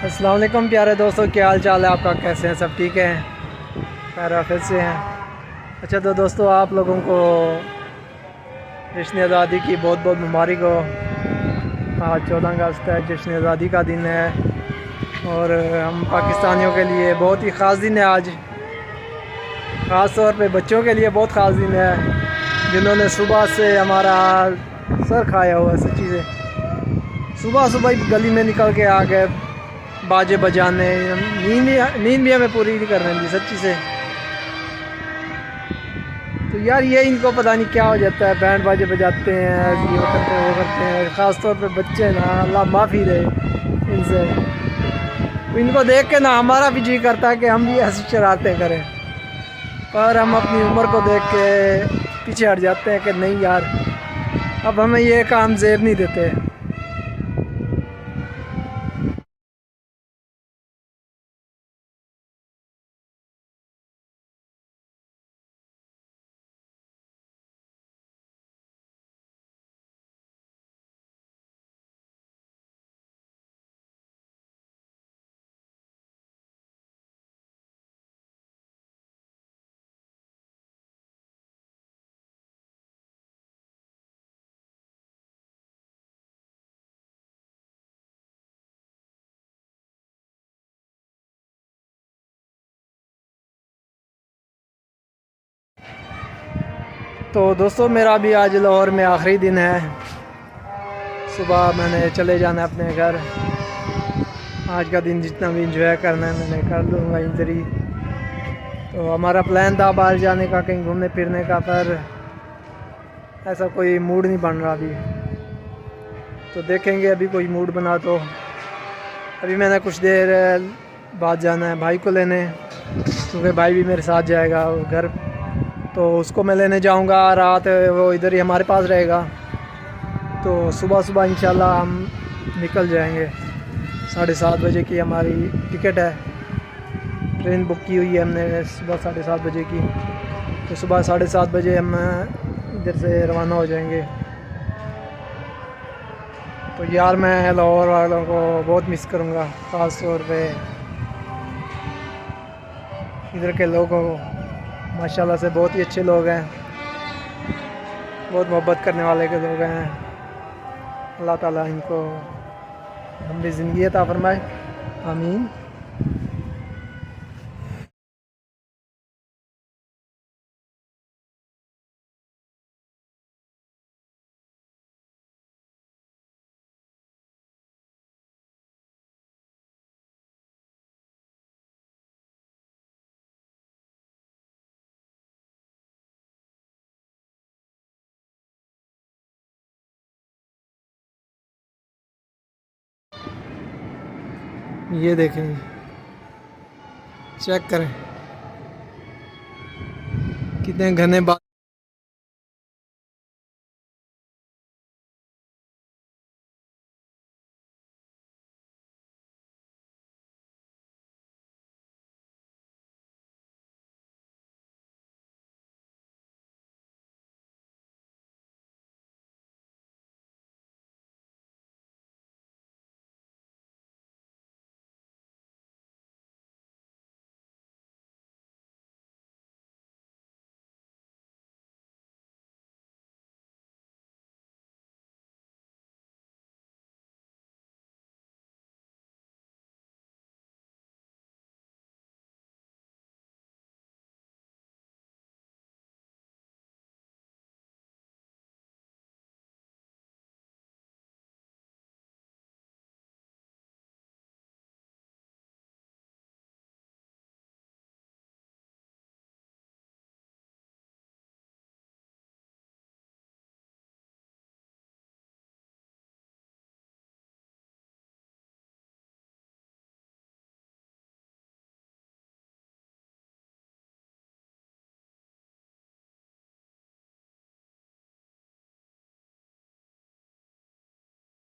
अस्सलाम वालेकुम प्यारे दोस्तों, क्या हाल चाल है आपका? कैसे हैं? सब ठीक हैं? खैर आफियत से हैं? अच्छा तो दोस्तों, आप लोगों को जश्न आज़ादी की बहुत बहुत मुबारक हो। आज 14 अगस्त है, जश्न आज़ादी का दिन है और हम पाकिस्तानियों के लिए बहुत ही ख़ास दिन है आज। ख़ास तौर पे बच्चों के लिए बहुत ख़ास दिन है, जिन्होंने सुबह से हमारा सर खाया हुआ है। सच्ची से सुबह सुबह ही गली में निकल के आ गए बाजे बजाने। नींद भी हमें पूरी नहीं करने दी सच्ची से। तो यार ये इनको पता नहीं क्या हो जाता है, बैंड बाजे बजाते हैं, ये करते हैं वो करते हैं। ख़ास तौर पे बच्चे ना, अल्लाह माफ़ी दे इनसे। तो इनको देख के ना हमारा भी जी करता है कि हम भी ऐसी शरारतें करें, पर हम अपनी उम्र को देख के पीछे हट जाते हैं कि नहीं यार, अब हमें ये काम जेब नहीं देते। तो दोस्तों, मेरा भी आज लाहौर में आखिरी दिन है। सुबह मैंने चले जाना है अपने घर। आज का दिन जितना भी इंजॉय करना है मैंने कर लूँगा इधर ही। तो हमारा प्लान था बाहर जाने का, कहीं घूमने फिरने का, पर ऐसा कोई मूड नहीं बन रहा अभी। तो देखेंगे अभी कोई मूड बना तो। अभी मैंने कुछ देर बाद जाना है भाई को लेने, क्योंकि भाई भी मेरे साथ जाएगा घर। तो उसको मैं लेने जाऊंगा, रात वो इधर ही हमारे पास रहेगा। तो सुबह सुबह इंशाल्लाह हम निकल जाएंगे। 7:30 बजे की हमारी टिकट है, ट्रेन बुक की हुई है हमने सुबह 7:30 बजे की। तो सुबह 7:30 बजे हम इधर से रवाना हो जाएंगे। तो यार मैं लाहौर वालों को बहुत मिस करूँगा, ख़ास तौर पे इधर के लोगों को। माशाल्लाह से बहुत ही अच्छे लोग हैं, बहुत मोहब्बत करने वाले के लोग हैं। अल्लाह ताला इनको लंबी ज़िंदगी अता फरमाए, आमीन। ये देखें, चेक करें कितने घने